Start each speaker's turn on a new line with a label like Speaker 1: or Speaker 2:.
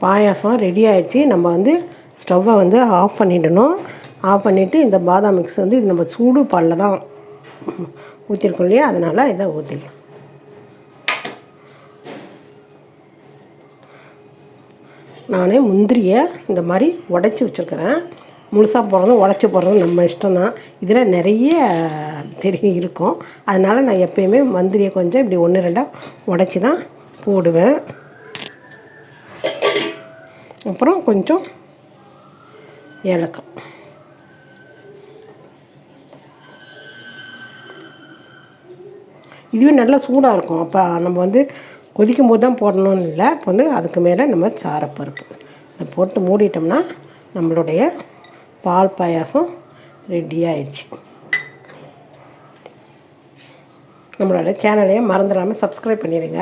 Speaker 1: பாயாசம் ready ஆகிடுச்சு. நம்ம வந்து ஸ்டவ்வை வந்து ஆஃப் பண்ணிடணும். ஆஃப் பண்ணிவிட்டு இந்த பாதாம் மிக்ஸ் வந்து இது நம்ம சூடு பாலில் தான் ஊற்றிருக்கோம் இல்லையா, அதனால் இதை ஊற்றிக்கலாம். நானே முந்திரியை இந்த மாதிரி உடச்சி வச்சுருக்கிறேன். முழுசாக போடுறதும் உடச்சி போடுறதும் நம்ம இஷ்டம் தான். இதில் நிறைய இருக்கும். அதனால் நான் எப்போயுமே முந்திரியை கொஞ்சம் இப்படி 1-2 உடச்சி தான் போடுவேன். அப்புறம் கொஞ்சம் ஏலக்காய். இதுவே நல்லா சூடாக இருக்கும். அப்போ நம்ம வந்து கொதிக்கும் போது தான் போடணும்னு இல்லை. இப்போ வந்து அதுக்கு மேலே நம்ம சாரப்பருப்பு அதை போட்டு மூடிட்டோம்னா நம்மளுடைய பால் பாயாசம் ரெடி ஆயிடுச்சு. நம்மளோட சேனலையும் மறந்துடாமல் சப்ஸ்கிரைப் பண்ணிடுங்க.